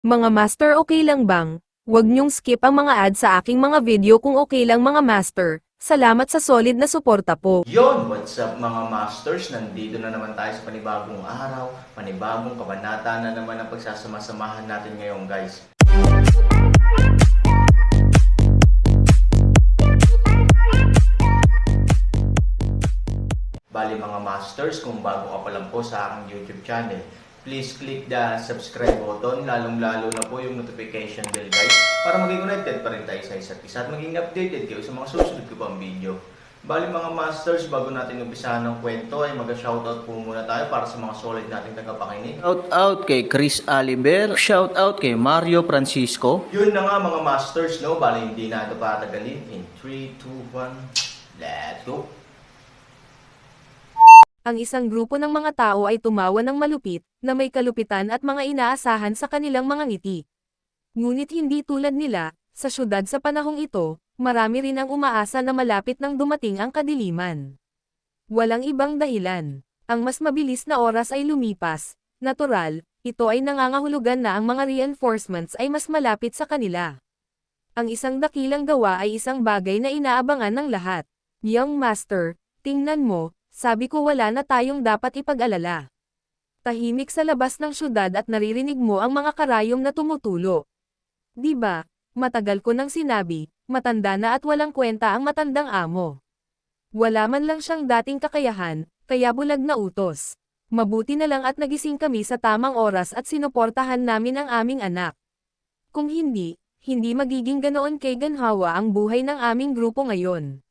Mga master, okay lang bang? Huwag niyong skip ang mga ad sa aking mga video kung okay lang mga master. Salamat sa solid na suporta po. Yon, what's up mga masters? Nandito na naman tayo sa panibagong araw, panibagong kabanata na naman ang pagsasama-samahan natin ngayon guys. Bali mga masters, kung bago ka pa lang po sa aking YouTube channel, please click the subscribe button, lalong-lalo na po yung notification bell guys, para maging connected pa rin tayo sa isa't isa at maging updated kayo sa mga susunod ko pang video. Bali mga masters, bago natin umpisahan ng kwento ay mag-shoutout po muna tayo para sa mga solid nating tagapakinig. Shout out kay Chris Aliber, shout out kay Mario Francisco. Yun na nga mga masters, no? Bali hindi na ito patagalin. In 3, 2, 1, let's go! Ang isang grupo ng mga tao ay tumawa ng malupit, na may kalupitan at mga inaasahan sa kanilang mga ngiti. Ngunit hindi tulad nila, sa syudad sa panahong ito, marami rin ang umaasa na malapit nang dumating ang kadiliman. Walang ibang dahilan. Ang mas mabilis na oras ay lumipas. Natural, ito ay nangangahulugan na ang mga reinforcements ay mas malapit sa kanila. Ang isang dakilang gawa ay isang bagay na inaabangan ng lahat. Young Master, tingnan mo, sabi ko wala na tayong dapat ipag-alala. Tahimik sa labas ng syudad at naririnig mo ang mga karayom na tumutulo. Diba, matagal ko nang sinabi, matanda na at walang kwenta ang matandang amo. Wala man lang siyang dating kakayahan, kaya bulag na utos. Mabuti na lang at nagising kami sa tamang oras at sinuportahan namin ang aming anak. Kung hindi, hindi magiging ganoon kay ganhawa ang buhay ng aming grupo ngayon.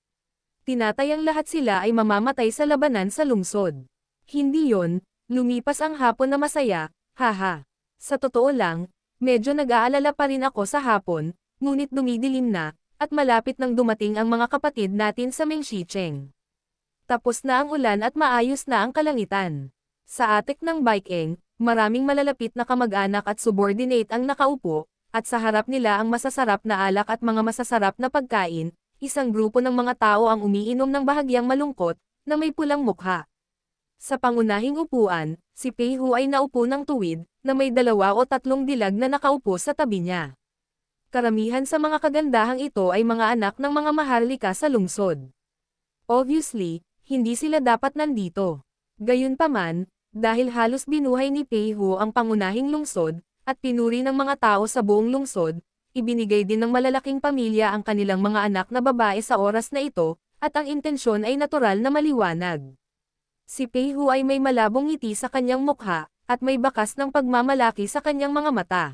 Tinatayang lahat sila ay mamamatay sa labanan sa lungsod. Hindi yon, lumipas ang hapon na masaya, haha. Sa totoo lang, medyo nag-aalala pa rin ako sa hapon, ngunit dumidilim na, at malapit nang dumating ang mga kapatid natin sa Mengxicheng. Tapos na ang ulan at maayos na ang kalangitan. Sa atik ng Baikeng, maraming malalapit na kamag-anak at subordinate ang nakaupo, at sa harap nila ang masasarap na alak at mga masasarap na pagkain. Isang grupo ng mga tao ang umiinom ng bahagyang malungkot, na may pulang mukha. Sa pangunahing upuan, si Pei Hu ay naupo ng tuwid, na may 2 o 3 dilag na nakaupo sa tabi niya. Karamihan sa mga kagandahang ito ay mga anak ng mga maharlika sa lungsod. Obviously, hindi sila dapat nandito. Gayunpaman, dahil halos binuhay ni Pei Hu ang pangunahing lungsod, at pinuri ng mga tao sa buong lungsod, ibinigay din ng malalaking pamilya ang kanilang mga anak na babae sa oras na ito, at ang intensyon ay natural na maliwanag. Si Pei Hu ay may malabong ngiti sa kanyang mukha, at may bakas ng pagmamalaki sa kanyang mga mata.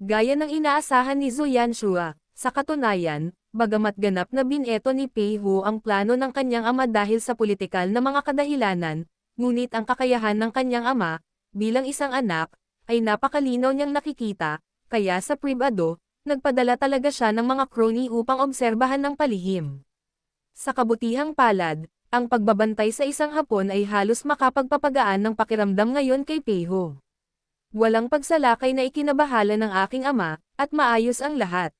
Gaya ng inaasahan ni Zhu Yanshua, sa katunayan, bagamat ganap na bineto ni Pei Hu ang plano ng kanyang ama dahil sa politikal na mga kadahilanan, ngunit ang kakayahan ng kanyang ama, bilang isang anak, ay napakalinaw niyang nakikita, kaya sa pribado, nagpadala talaga siya ng mga crony upang obserbahan ng palihim. Sa kabutihang palad, ang pagbabantay sa isang hapon ay halos makapagpapagaan ng pakiramdam ngayon kay Pei Hu. Walang pagsalakay na ikinabahala ng aking ama, at maayos ang lahat.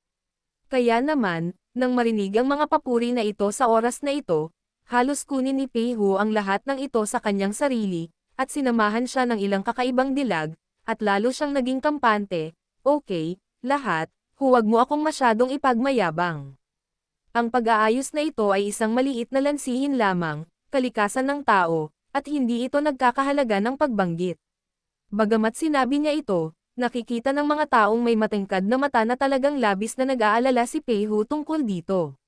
Kaya naman, nang marinig ang mga papuri na ito sa oras na ito, halos kunin ni Pei Hu ang lahat ng ito sa kanyang sarili, at sinamahan siya ng ilang kakaibang dilag, at lalo siyang naging kampante. Okay, lahat, huwag mo akong masyadong ipagmayabang. Ang pag-aayos na ito ay isang maliit na lansihin lamang, kalikasan ng tao, at hindi ito nagkakahalaga ng pagbanggit. Bagamat sinabi niya ito, nakikita ng mga taong may matangkad na mata na talagang labis na nag-aalala si Pei Hu tungkol dito.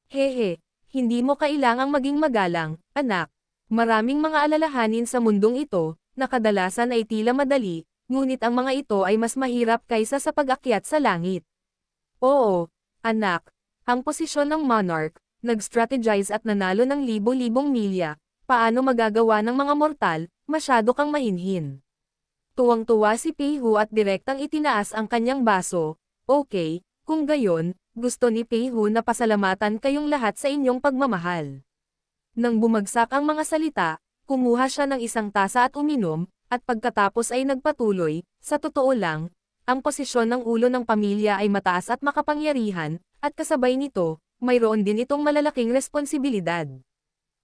Hehe, hindi mo kailangang maging magalang, anak. Maraming mga alalahanin sa mundong ito, na kadalasan ay tila madali, ngunit ang mga ito ay mas mahirap kaysa sa pag-akyat sa langit. Oo, anak, ang posisyon ng monarch, nag-strategize at nanalo ng libo-libong milya, paano magagawa ng mga mortal, masyado kang mahinhin. Tuwang-tuwa si Pei Hu at direktang itinaas ang kanyang baso. Okay, kung gayon, gusto ni Pei Hu na pasalamatan kayong lahat sa inyong pagmamahal. Nang bumagsak ang mga salita, kumuha siya ng isang tasa at uminom, at pagkatapos ay nagpatuloy, sa totoo lang, ang posisyon ng ulo ng pamilya ay mataas at makapangyarihan, at kasabay nito, mayroon din itong malalaking responsibilidad.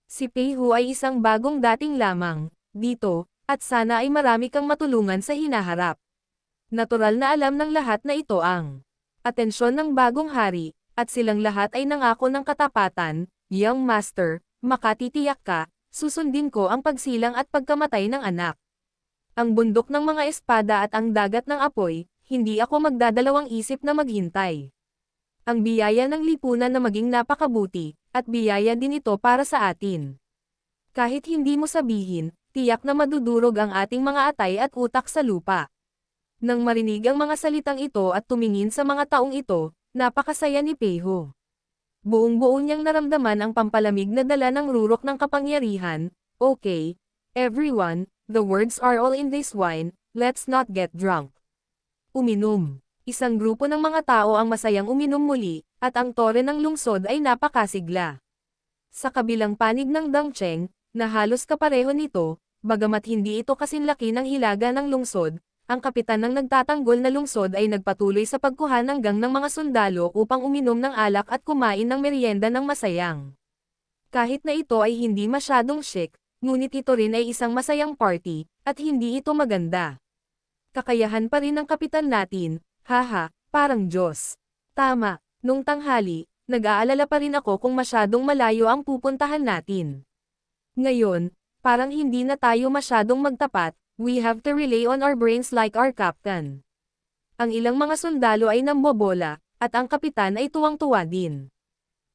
Si Pei Hu ay isang bagong dating lamang, dito, at sana ay marami kang matulungan sa hinaharap. Natural na alam ng lahat na ito ang atensyon ng bagong hari, at silang lahat ay nangako ng katapatan. Young Master, makatitiyak ka, susundin ko ang pagsilang at pagkamatay ng anak. Ang bundok ng mga espada at ang dagat ng apoy, hindi ako magdadalawang isip na maghintay. Ang biyaya ng lipunan na maging napakabuti, at biyaya din ito para sa atin. Kahit hindi mo sabihin, tiyak na madudurog ang ating mga atay at utak sa lupa. Nang marinig ang mga salitang ito at tumingin sa mga taong ito, napakasaya ni Peho. Buong-buo niyang naramdaman ang pampalamig na dala ng rurok ng kapangyarihan. Okay, everyone, the words are all in this wine, let's not get drunk. Uminom. Isang grupo ng mga tao ang masayang uminom muli, at ang tore ng lungsod ay napakasigla. Sa kabilang panig ng Dangcheng, na halos kapareho nito, bagamat hindi ito kasinlaki ng hilaga ng lungsod, ang kapitan ng nagtatanggol na lungsod ay nagpatuloy sa pagkuha ng gang ng mga sundalo upang uminom ng alak at kumain ng merienda ng masayang. Kahit na ito ay hindi masyadong chic, ngunit ito rin ay isang masayang party, at hindi ito maganda. Kakayahan pa rin ng kapitan natin, haha, parang Diyos. Tama, nung tanghali, nag-aalala pa rin ako kung masyadong malayo ang pupuntahan natin. Ngayon, parang hindi na tayo masyadong magtapat. We have to rely on our brains like our captain. Ang ilang mga sundalo ay nambobola, at ang kapitan ay tuwang-tuwa din.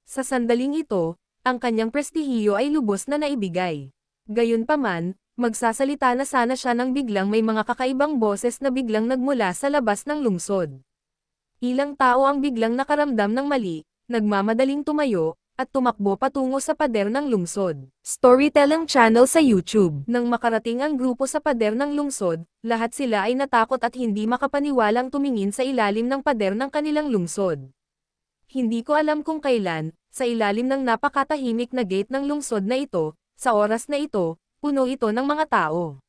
Sa sandaling ito, ang kanyang prestihiyo ay lubos na naibigay. Gayunpaman, magsasalita na sana siya nang biglang may mga kakaibang boses na biglang nagmula sa labas ng lungsod. Ilang tao ang biglang nakaramdam ng mali, nagmamadaling tumayo, at tumakbo patungo sa pader ng lungsod. Storytelling channel sa YouTube. Nang makarating ang grupo sa pader ng lungsod, lahat sila ay natakot at hindi makapaniwalang tumingin sa ilalim ng pader ng kanilang lungsod. Hindi ko alam kung kailan, sa ilalim ng napakatahimik na gate ng lungsod na ito, sa oras na ito, puno ito ng mga tao.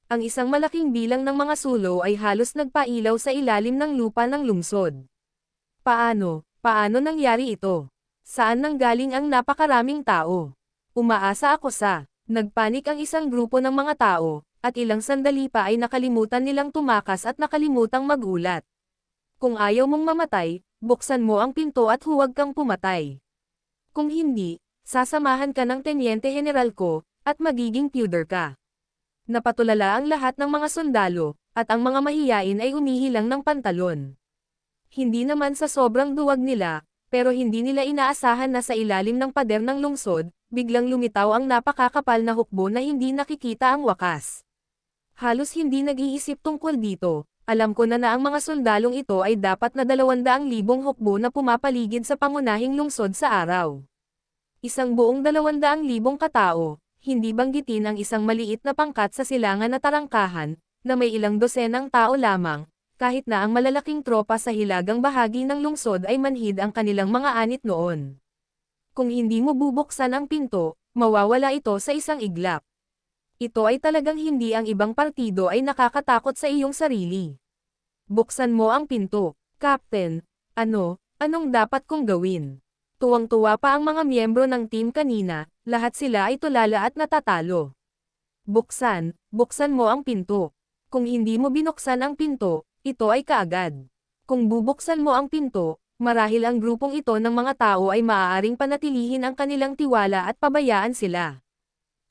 Ang isang malaking bilang ng mga sulo ay halos nagpailaw sa ilalim ng lupa ng lungsod. Paano nangyari ito? Saan nanggaling ang napakaraming tao? Umaasa ako sa, nagpanik ang isang grupo ng mga tao, at ilang sandali pa ay nakalimutan nilang tumakas at nakalimutang magulat. Kung ayaw mong mamatay, buksan mo ang pinto at huwag kang pumatay. Kung hindi, sasamahan ka ng tenyente general ko, at magiging pudor ka. Napatulala ang lahat ng mga sundalo, at ang mga mahiyain ay umihilang ng pantalon. Hindi naman sa sobrang duwag nila, pero hindi nila inaasahan na sa ilalim ng pader ng lungsod, biglang lumitaw ang napakakapal na hukbo na hindi nakikita ang wakas. Halos hindi nag-iisip tungkol dito, alam ko na ang mga sundalong ito ay dapat na 200,000 hukbo na pumapaligid sa pangunahing lungsod sa araw. Isang buong 200,000 katao, hindi banggitin ang isang maliit na pangkat sa silangan na tarangkahan, na may ilang dosenang tao lamang. Kahit na ang malalaking tropa sa hilagang bahagi ng lungsod ay manhid ang kanilang mga anit noon. Kung hindi mo bubuksan ang pinto, mawawala ito sa isang iglap. Ito ay talagang hindi ang ibang partido ay nakakatakot sa iyong sarili. Buksan mo ang pinto, Captain. Anong dapat kong gawin? Tuwang-tuwa pa ang mga miyembro ng team kanina, lahat sila ay tulala at natatalo. Buksan mo ang pinto. Kung hindi mo binuksan ang pinto, ito ay kaagad. Kung bubuksan mo ang pinto, marahil ang grupong ito ng mga tao ay maaaring panatilihin ang kanilang tiwala at pabayaan sila.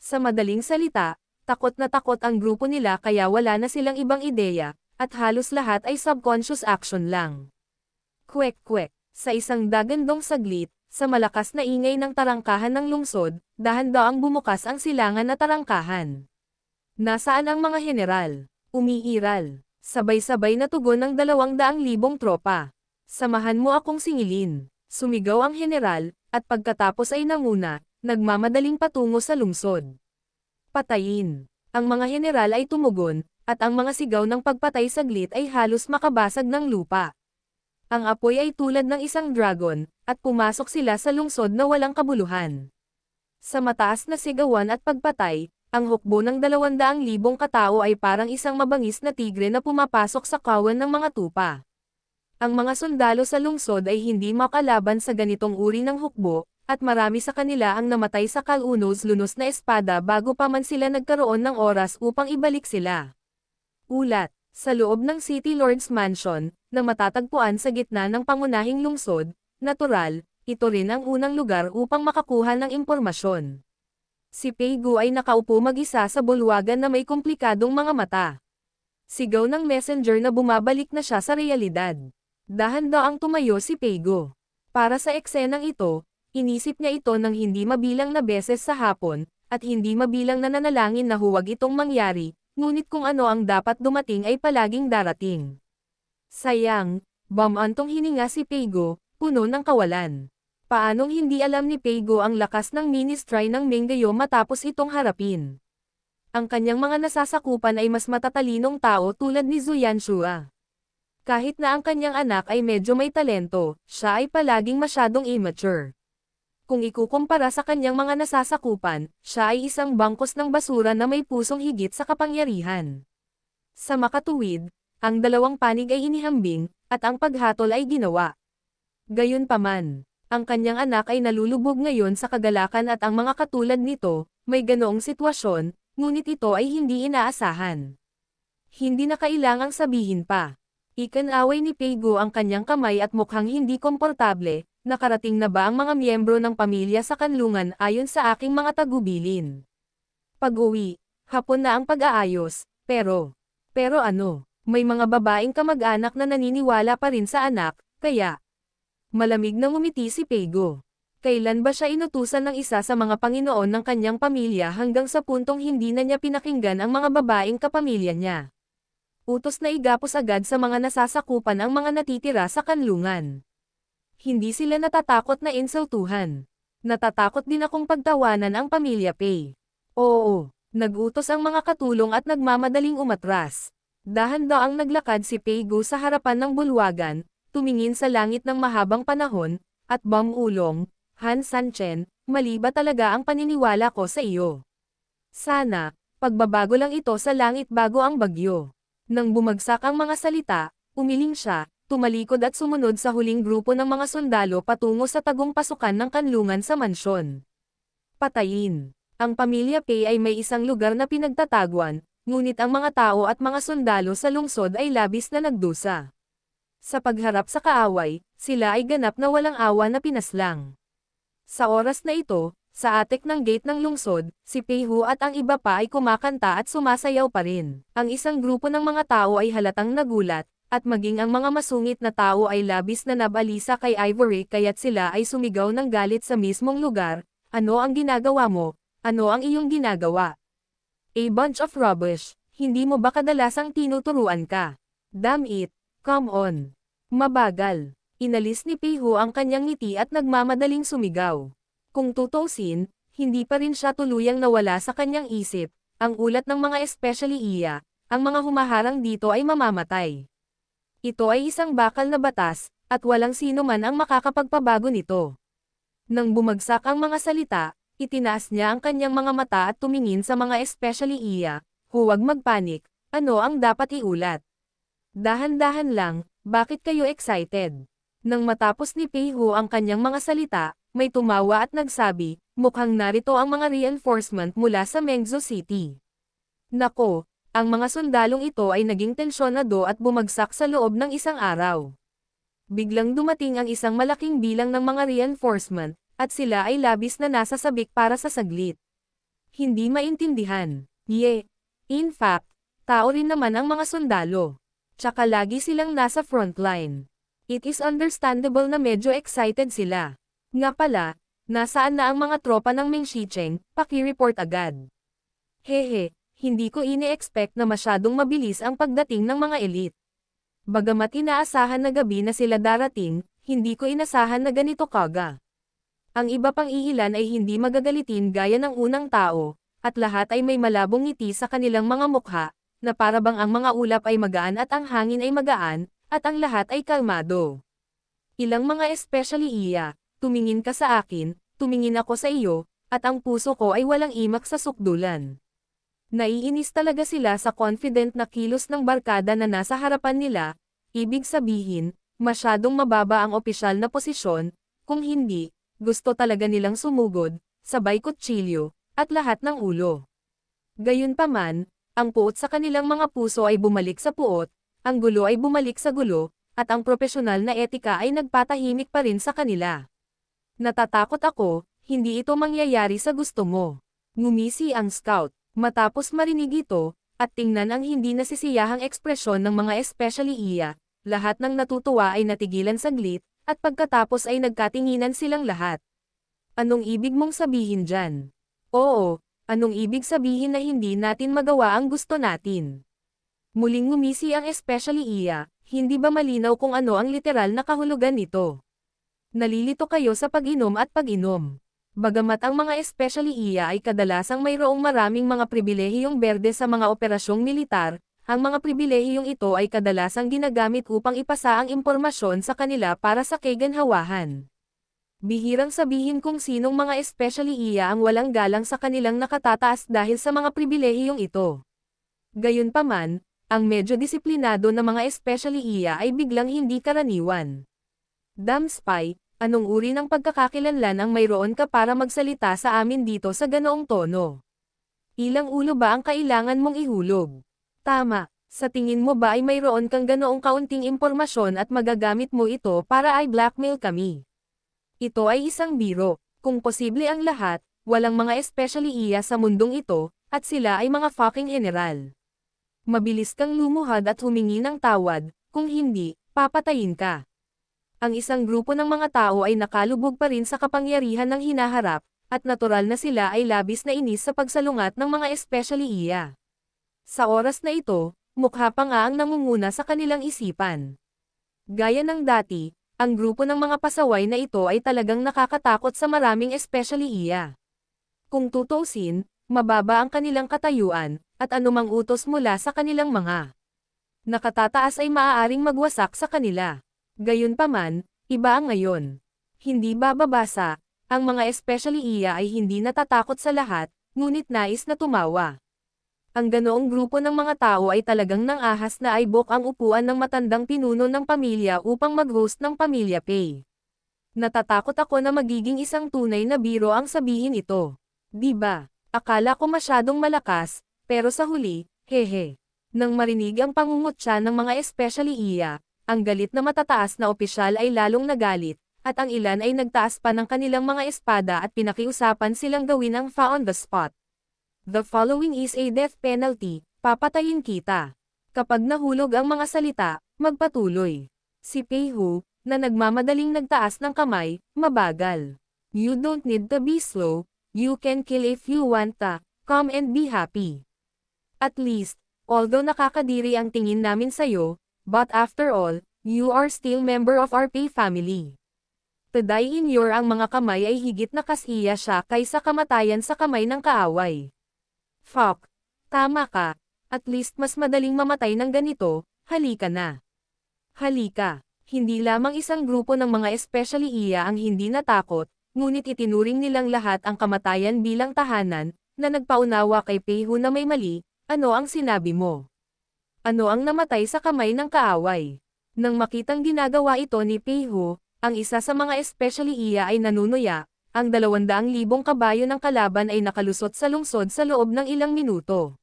Sa madaling salita, takot na takot ang grupo nila kaya wala na silang ibang ideya, at halos lahat ay subconscious action lang. Kwek-kwek, sa isang dagandong saglit, sa malakas na ingay ng tarangkahan ng lungsod, dahan-daang bumukas ang silangan na tarangkahan. Nasaan ang mga general? Umiiral. Sabay-sabay na tugon ng 200,000 tropa. Samahan mo akong singilin. Sumigaw ang general, at pagkatapos ay nanguna, nagmamadaling patungo sa lungsod. Patayin. Ang mga general ay tumugon, at ang mga sigaw ng pagpatay saglit ay halos makabasag ng lupa. Ang apoy ay tulad ng isang dragon, at pumasok sila sa lungsod na walang kabuluhan. Sa mataas na sigawan at pagpatay, ang hukbo ng 200,000 katao ay parang isang mabangis na tigre na pumapasok sa kawan ng mga tupa. Ang mga sundalo sa lungsod ay hindi makalaban sa ganitong uri ng hukbo, at marami sa kanila ang namatay sa kalunos-lunos na espada bago pa man sila nagkaroon ng oras upang ibalik sila. Ulat. Sa loob ng City Lord's Mansion, na matatagpuan sa gitna ng pangunahing lungsod, natural, ito rin ang unang lugar upang makakuha ng impormasyon. Si Peigo ay nakaupo mag-isa sa bulwagan na may komplikadong mga mata. Sigaw ng messenger na bumabalik na siya sa realidad. Dahan-daang tumayo si Peigo. Para sa eksenang ito, inisip niya ito ng hindi mabilang na beses sa hapon, at hindi mabilang na nanalangin na huwag itong mangyari, ngunit kung ano ang dapat dumating ay palaging darating. Sayang, bumantong hininga si Peigo, puno ng kawalan. Paanong hindi alam ni Peigo ang lakas ng ministry ng Menggayo matapos itong harapin? Ang kanyang mga nasasakupan ay mas matatalinong tao tulad ni Zhu Yanshua. Kahit na ang kanyang anak ay medyo may talento, siya ay palaging masyadong immature. Kung ikukumpara sa kanyang mga nasasakupan, siya ay isang bangkos ng basura na may pusong higit sa kapangyarihan. Sa makatuwid, ang dalawang panig ay inihambing, at ang paghatol ay ginawa. Gayunpaman, ang kanyang anak ay nalulubog ngayon sa kagalakan at ang mga katulad nito, may ganoong sitwasyon, ngunit ito ay hindi inaasahan. Hindi na kailangang sabihin pa. Ikinaway ni Peigo ang kanyang kamay at mukhang hindi komportable. Nakarating na ba ang mga miyembro ng pamilya sa kanlungan ayon sa aking mga tagubilin? Pag-uwi, hapon na ang pag-aayos, pero ano, may mga babaeng kamag-anak na naniniwala pa rin sa anak, kaya malamig na ngumiti si Peigo. Kailan ba siya inutusan ng isa sa mga Panginoon ng kanyang pamilya hanggang sa puntong hindi na niya pinakinggan ang mga babaeng kapamilya niya? Utos na igapos agad sa mga nasasakupan ang mga natitira sa kanlungan. Hindi sila natatakot na insultuhan. Natatakot din akong pagtawanan ang pamilya Pei. Oo, nagutos ang mga katulong at nagmamadaling umatras. Dahan-daang naglakad si Peigo sa harapan ng bulwagan, tumingin sa langit ng mahabang panahon, at Ulong, Han Sanchen, mali ba talaga ang paniniwala ko sa iyo? Sana, pagbabago lang ito sa langit bago ang bagyo. Nang bumagsak ang mga salita, umiling siya, tumalikod at sumunod sa huling grupo ng mga sundalo patungo sa tagong pasukan ng kanlungan sa mansyon. Patayin. Ang pamilya Pei ay may isang lugar na pinagtatagwan, ngunit ang mga tao at mga sundalo sa lungsod ay labis na nagdusa. Sa pagharap sa kaaway, sila ay ganap na walang awa na pinaslang. Sa oras na ito, sa atek ng gate ng lungsod, si Pei Hu at ang iba pa ay kumakanta at sumasayaw pa rin. Ang isang grupo ng mga tao ay halatang nagulat, at maging ang mga masungit na tao ay labis na nabalisa kay Ivory kaya't sila ay sumigaw ng galit sa mismong lugar. Ano ang ginagawa mo? Ano ang iyong ginagawa? A bunch of rubbish. Hindi mo ba kadalasang tinuturuan ka? Damn it. Come on. Mabagal. Inalis ni Pei Hu ang kanyang ngiti at nagmamadaling sumigaw. Kung tutusin, hindi pa rin siya tuluyang nawala sa kanyang isip. Ang ulat ng mga especially iya, ang mga humaharang dito ay mamamatay. Ito ay isang bakal na batas, at walang sino man ang makakapagpabago nito. Nang bumagsak ang mga salita, itinaas niya ang kanyang mga mata at tumingin sa mga especially iya. Huwag magpanik, ano ang dapat iulat? Dahan-dahan lang, bakit kayo excited? Nang matapos ni Pei Hu ang kanyang mga salita, may tumawa at nagsabi, mukhang narito ang mga reinforcement mula sa Mengzhou City. Nako, ang mga sundalong ito ay naging tensyonado at bumagsak sa loob ng isang araw. Biglang dumating ang isang malaking bilang ng mga reinforcement, at sila ay labis na nasasabik para sa saglit. Hindi maintindihan. In fact, tao rin naman ang mga sundalo. Tsaka lagi silang nasa frontline. It is understandable na medyo excited sila. Nga pala, nasaan na ang mga tropa ng Meng Shicheng, paki-report agad. Hehe, hindi ko ini-expect na masyadong mabilis ang pagdating ng mga elite. Bagamat inaasahan na gabi na sila darating, hindi ko inasahan na ganito kaga. Ang iba pang iilan ay hindi magagalitin gaya ng unang tao, at lahat ay may malabong ngiti sa kanilang mga mukha, na parabang ang mga ulap ay magaan at ang hangin ay magaan, at ang lahat ay kalmado. Ilang mga especially iya, tumingin ka sa akin, tumingin ako sa iyo, at ang puso ko ay walang imak sa sukdulan. Naiinis talaga sila sa confident na kilos ng barkada na nasa harapan nila, ibig sabihin, masyadong mababa ang opisyal na posisyon, kung hindi, gusto talaga nilang sumugod, sabay kutsilyo, at lahat ng ulo. Gayunpaman, Ang puot sa kanilang mga puso ay bumalik sa puot, ang gulo ay bumalik sa gulo, at ang propesyonal na etika ay nagpatahimik pa rin sa kanila. Natatakot ako, hindi ito mangyayari sa gusto mo. Ngumisi ang scout, matapos marinig ito, at tingnan ang hindi nasisiyahang ekspresyon ng mga especially iya, lahat ng natutuwa ay natigilan saglit, at pagkatapos ay nagkatinginan silang lahat. Anong ibig mong sabihin dyan? Oo, anong ibig sabihin na hindi natin magawa ang gusto natin? Muling ngumisi ang especially iya, hindi ba malinaw kung ano ang literal na kahulugan nito? Nalilito kayo sa pag-inom at pag-inom. Bagamat ang mga especially iya ay kadalasang mayroong maraming mga pribilehiyong berde sa mga operasyong militar, ang mga pribilehiyong ito ay kadalasang ginagamit upang ipasa ang impormasyon sa kanila para sa kaganhawahan. Bihirang sabihin kung sinong mga especially iya ang walang galang sa kanilang nakatataas dahil sa mga pribilehiyong ito. Gayunpaman, ang medyo disiplinado na mga especially iya ay biglang hindi karaniwan. Damn spy, anong uri ng pagkakakilanlan ang mayroon ka para magsalita sa amin dito sa ganoong tono? Ilang ulo ba ang kailangan mong ihulog? Tama, sa tingin mo ba ay mayroon kang ganoong kaunting impormasyon at magagamit mo ito para ay blackmail kami? Ito ay isang biro, kung posible ang lahat, walang mga especially iya sa mundong ito, at sila ay mga fucking general. Mabilis kang lumuhad at humingi ng tawad, kung hindi, papatayin ka. Ang isang grupo ng mga tao ay nakalubog pa rin sa kapangyarihan ng hinaharap, at natural na sila ay labis na inis sa pagsalungat ng mga especially iya. Sa oras na ito, mukha pa nga ang nangunguna sa kanilang isipan. Gaya ng dati, ang grupo ng mga pasaway na ito ay talagang nakakatakot sa maraming especially iya. Kung tutuusin, mababa ang kanilang katayuan, at anumang utos mula sa kanilang mga nakatataas ay maaaring magwasak sa kanila. Gayunpaman, iba ang ngayon. Hindi bababasa, ang mga especially iya ay hindi natatakot sa lahat, ngunit nais na tumawa. Ang ganoong grupo ng mga tao ay talagang nang-ahas na aibok ang upuan ng matandang pinuno ng pamilya upang mag-host ng Pamilya Pay. Natatakot ako na magiging isang tunay na biro ang sabihin ito. Diba? Akala ko masyadong malakas, pero sa huli, hehe. Nang marinig ang pangungutya ng mga especially iya, ang galit na matataas na opisyal ay lalong nagalit, at ang ilan ay nagtaas pa ng kanilang mga espada at pinakiusapan silang gawin ang fa on the spot. The following is a death penalty, papatayin kita. Kapag nahulog ang mga salita, magpatuloy. Si Peihu, na nagmamadaling nagtaas ng kamay, mabagal. You don't need to be slow, you can kill if you want to, come and be happy. At least, although nakakadiri ang tingin namin sayo, but after all, you are still member of our Pay family. To die in your ang mga kamay ay higit na kasiya siya kaysa kamatayan sa kamay ng kaaway. Fuck. Tama ka. At least mas madaling mamatay ng ganito, halika na. Halika. Hindi lamang isang grupo ng mga especially iya ang hindi natakot, ngunit itinuring nilang lahat ang kamatayan bilang tahanan, na nagpaunawa kay Peihu na may mali, ano ang sinabi mo? Ano ang namatay sa kamay ng kaaway? Nang makitang ginagawa ito ni Peihu, ang isa sa mga especially iya ay nanunuya, ang 200,000 kabayo ng kalaban ay nakalusot sa lungsod sa loob ng ilang minuto.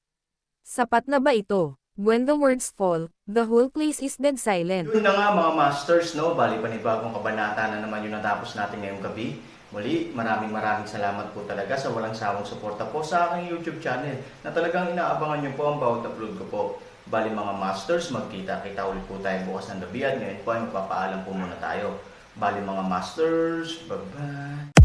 Sapat na ba ito? When the words fall, the whole place is dead silent. Yun na nga mga masters, no? Bali panibagong kabanata na naman yung natapos natin ngayong gabi. Muli, maraming salamat po talaga sa walang sawang suporta po sa aking YouTube channel na talagang inaabangan nyo po ang bawat upload ko po. Bali mga masters, magkita-kita ulit po tayo bukas ng gabi at ngayon po ay magpapaalam po muna tayo. Bali mga masters, bye-bye!